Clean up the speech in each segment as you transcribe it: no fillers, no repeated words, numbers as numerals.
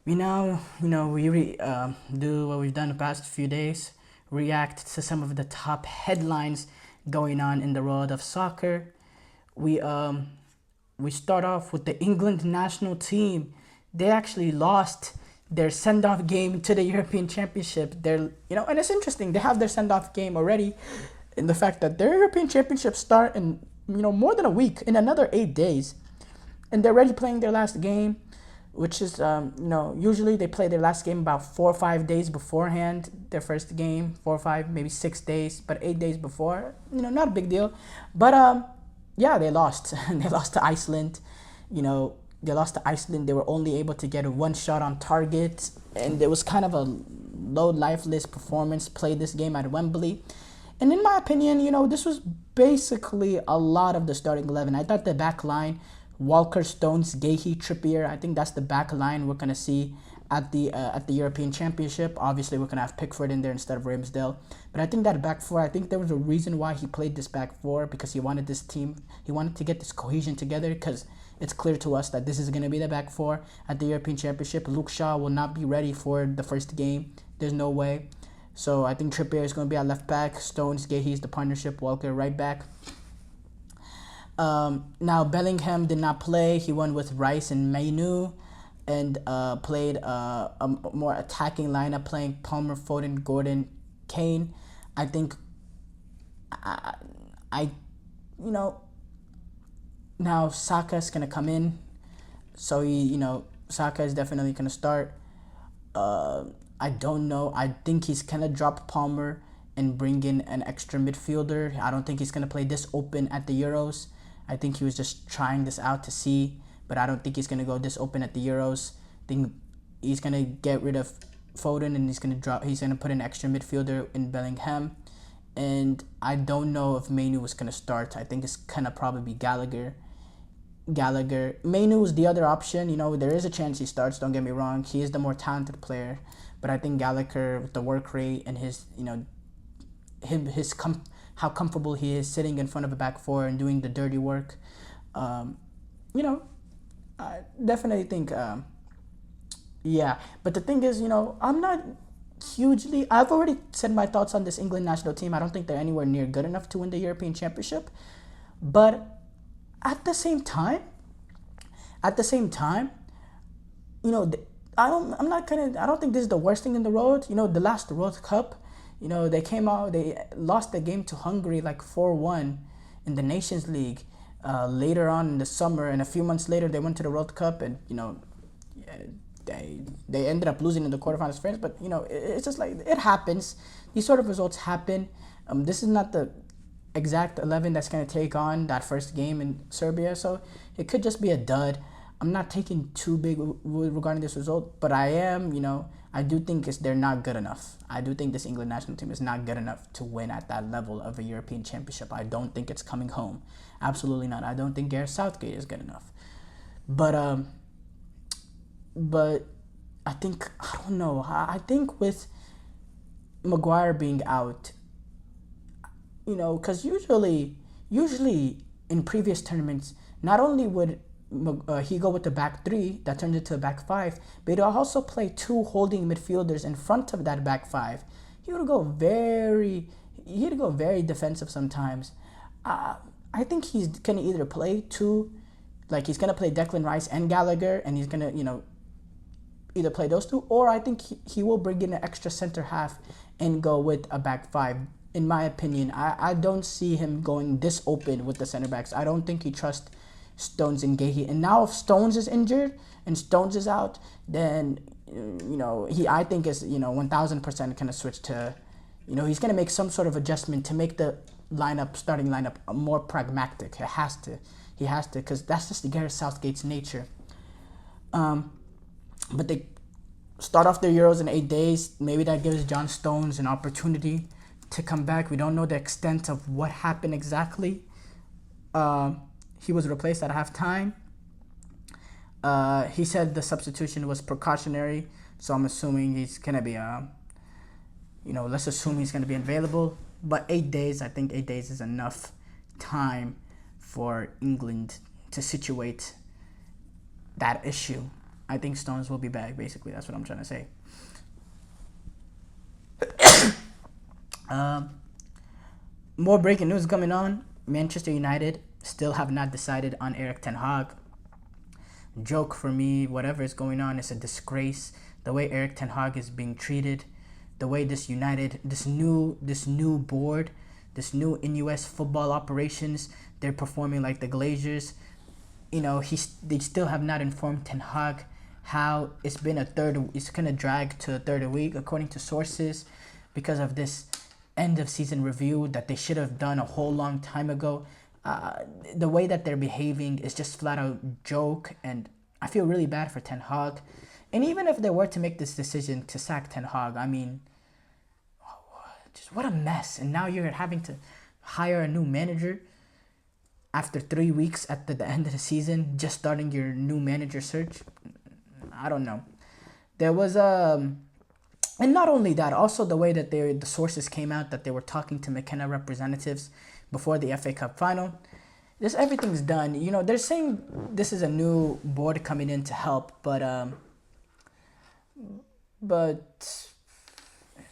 we now, do what we've done the past few days, react to some of the top headlines going on in the world of soccer. We um we start off with the England national team. They actually lost their send-off game to the European Championship. And it's interesting. They have their send-off game already, in the fact that their European Championship start in more than a week, in another 8 days, and they're already playing their last game, which is usually they play their last game about 4 or 5 days beforehand. Their first game, 4 or 5, maybe 6 days, but 8 days before. Not a big deal, but yeah, they lost. They lost to Iceland. They lost to Iceland. They were only able to get one shot on target, and it was kind of a low, lifeless performance. Played this game at Wembley, and in my opinion, this was basically a lot of the starting 11. I thought the back line, Walker, Stones, Gahey, Trippier, I think that's the back line we're gonna see at the European Championship. Obviously, we're gonna have Pickford in there instead of Ramsdale, but I think that back four. I think there was a reason why he played this back four, because he wanted this team. He wanted to get this cohesion together, because it's clear to us that this is gonna be the back four at the European Championship. Luke Shaw will not be ready for the first game. There's no way. So I think Trippier is gonna be at left back. Stones, Gahey is the partnership. Walker right back. Now Bellingham did not play. He went with Rice and Mainu, and played a more attacking lineup, playing Palmer, Foden, Gordon, Kane. I think now Saka's gonna come in, so Saka is definitely gonna start. I don't know. I think he's gonna drop Palmer and bring in an extra midfielder. I don't think he's gonna play this open at the Euros. I think he was just trying this out to see, but I don't think he's gonna go this open at the Euros. I think he's gonna get rid of Foden, and he's gonna put an extra midfielder in Bellingham. And I don't know if Mainu was gonna start. I think it's gonna probably be Gallagher. Mainu is the other option. There is a chance he starts. Don't get me wrong. He is the more talented player, but I think Gallagher, with the work rate and his how comfortable he is sitting in front of a back four and doing the dirty work, I definitely think, yeah. But the thing is, I'm not hugely. I've already said my thoughts on this England national team. I don't think they're anywhere near good enough to win the European Championship, but at the same time, I don't think this is the worst thing in the world. The last World Cup, they came out, they lost the game to Hungary like 4-1 in the Nations League. Later on in the summer, and a few months later, they went to the World Cup, and they ended up losing in the quarterfinals France. But it's just like, it happens. These sort of results happen. This is not the exact 11 that's going to take on that first game in Serbia, so it could just be a dud. I'm not taking too big regarding this result, but I am, I do think they're not good enough. I do think this England national team is not good enough to win at that level of a European Championship. I don't think it's coming home. Absolutely not. I don't think Gareth Southgate is good enough. But I think, I don't know. I think with Maguire being out, because usually in previous tournaments, not only would he go with the back three that turned into a back five, but he'd also play two holding midfielders in front of that back five. He'd go very defensive sometimes. I think he's gonna either play two, like he's gonna play Declan Rice and Gallagher, and he's gonna either play those two, or I think he will bring in an extra center half and go with a back five. In my opinion, I don't see him going this open with the center backs. I don't think he trusts Stones and Gahey. And now if Stones is injured and Stones is out, then I think is 1000% gonna switch to, he's gonna make some sort of adjustment to make the starting lineup more pragmatic. He has to, because that's just the Gareth Southgate's nature. But they start off their Euros in 8 days. Maybe that gives John Stones an opportunity to come back. We don't know the extent of what happened exactly. He was replaced at halftime. He said the substitution was precautionary, so I'm assuming he's gonna be let's assume he's gonna be available. But 8 days, I think 8 days is enough time for England to situate that issue. I think Stones will be back. Basically, that's what I'm trying to say. Um, More breaking news coming on. Manchester United still have not decided on Erik ten Hag. Joke for me, whatever is going on, is a disgrace. The way Erik ten Hag is being treated, the way this United, this new board, this new in US football operations, they're performing like the Glazers. They still have not informed Ten Hag how it's gonna drag to a third a week according to sources because of this end of season review that they should have done a whole long time ago. The way that they're behaving is just flat out joke, and I feel really bad for Ten Hag. And even if they were to make this decision to sack Ten Hag, I mean, just what a mess. And now you're having to hire a new manager after 3 weeks at the end of the season, just starting your new manager search. I don't know. There was and not only that, also the way that the sources came out that they were talking to McKenna representatives before the FA Cup final. Everything's done. They're saying this is a new board coming in to help, but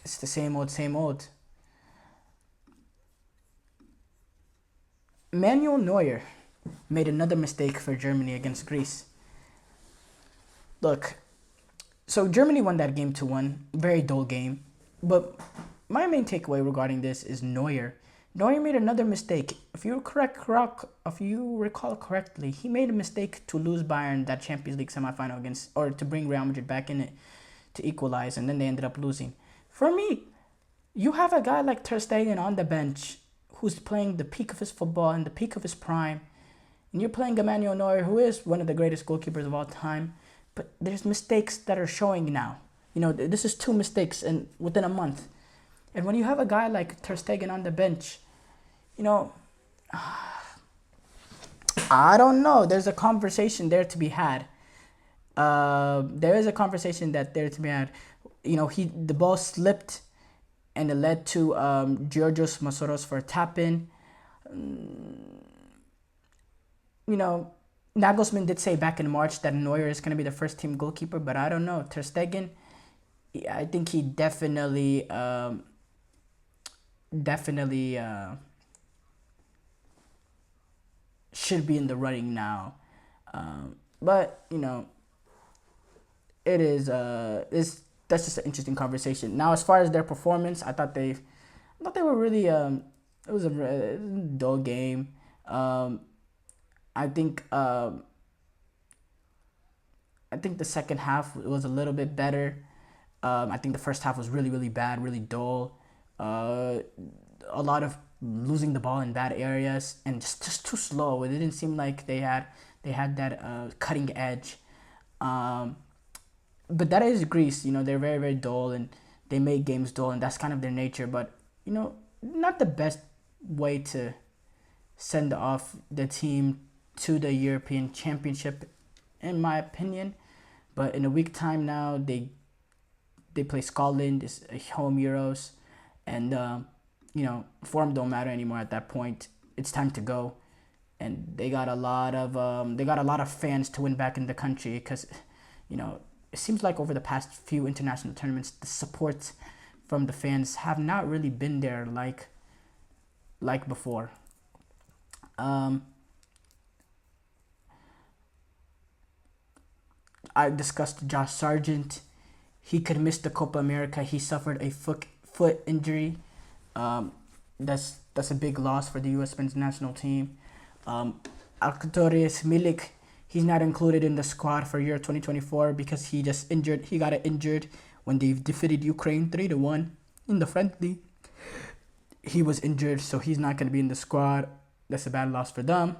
it's the same old. Manuel Neuer made another mistake for Germany against Greece. Look, so Germany won that game 2-1, very dull game. But my main takeaway regarding this is Neuer. Neuer made another mistake. If you recall correctly, he made a mistake to lose Bayern that Champions League semifinal or to bring Real Madrid back in it to equalize, and then they ended up losing. For me, you have a guy like Ter Stegen on the bench who's playing the peak of his football and the peak of his prime, and you're playing Emmanuel Neuer, who is one of the greatest goalkeepers of all time. But there's mistakes that are showing now. This is 2 mistakes within a month. And when you have a guy like Ter Stegen on the bench, I don't know. There's a conversation there to be had. There is a conversation there to be had. The ball slipped, and it led to Georgios Masoros for a tap-in. Nagelsmann did say back in March that Neuer is going to be the first team goalkeeper, but I don't know. Ter Stegen, I think he definitely should be in the running now. But it is that's just an interesting conversation. Now, as far as their performance, I thought they were really it was a dull game. I think the second half was a little bit better. I think the first half was really, really bad, really dull. A lot of losing the ball in bad areas and just too slow. It didn't seem like they had that cutting edge. But that is Greece. They're very, very dull, and they make games dull, and that's kind of their nature. But not the best way to send off the team to the European Championship, in my opinion. But in a week time now, they play Scotland. It's home Euros, and form don't matter anymore at that point. It's time to go, and they got a lot of fans to win back in the country because it seems like over the past few international tournaments, the support from the fans have not really been there like before. I discussed Josh Sargent. He could miss the Copa America. He suffered a foot injury. That's a big loss for the U.S. men's national team. Arcturus Milik, he's not included in the squad for Euro 2024 because he got injured when they defeated Ukraine 3-1 in the friendly. He was injured, so he's not going to be in the squad. That's a bad loss for them.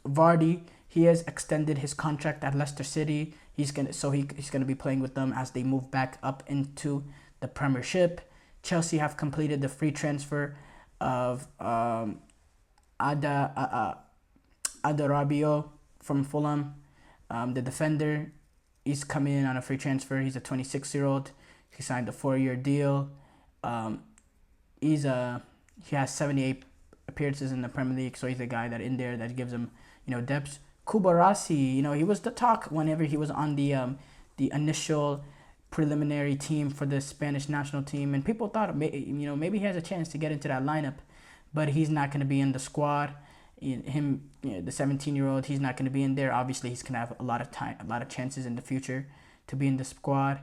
Vardy, he has extended his contract at Leicester City. He's gonna be playing with them as they move back up into the Premiership. Chelsea have completed the free transfer of Adarabio from Fulham. The defender, he's coming in on a free transfer. He's a 26-year-old. He signed a 4-year deal. He has 78 appearances in the Premier League, so he's a guy that in there that gives him, depth. Kubarasi, he was the talk whenever he was on the initial preliminary team for the Spanish national team, and people thought maybe he has a chance to get into that lineup, but he's not going to be in the squad. The 17-year-old, he's not going to be in there. Obviously, he's going to have a lot of time, a lot of chances in the future to be in the squad,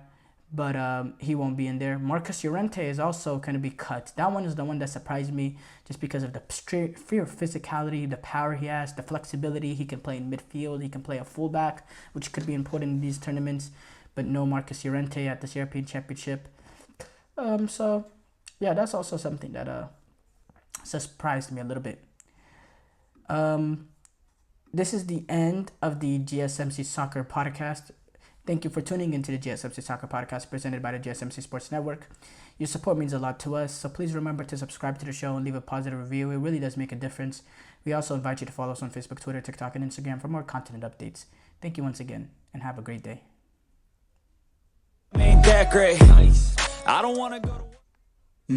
but he won't be in there. Marcus Llorente is also going to be cut. That one is the one that surprised me just because of the sheer physicality, the power he has, the flexibility. He can play in midfield. He can play a fullback, which could be important in these tournaments. But no Marcus Llorente at this European Championship. So, yeah, that's also something that surprised me a little bit. This is the end of the GSMC Soccer Podcast. Thank you for tuning into the GSMC Soccer Podcast presented by the GSMC Sports Network. Your support means a lot to us, so please remember to subscribe to the show and leave a positive review. It really does make a difference. We also invite you to follow us on Facebook, Twitter, TikTok, and Instagram for more content and updates. Thank you once again, and have a great day. Ain't that great? I don't want to go to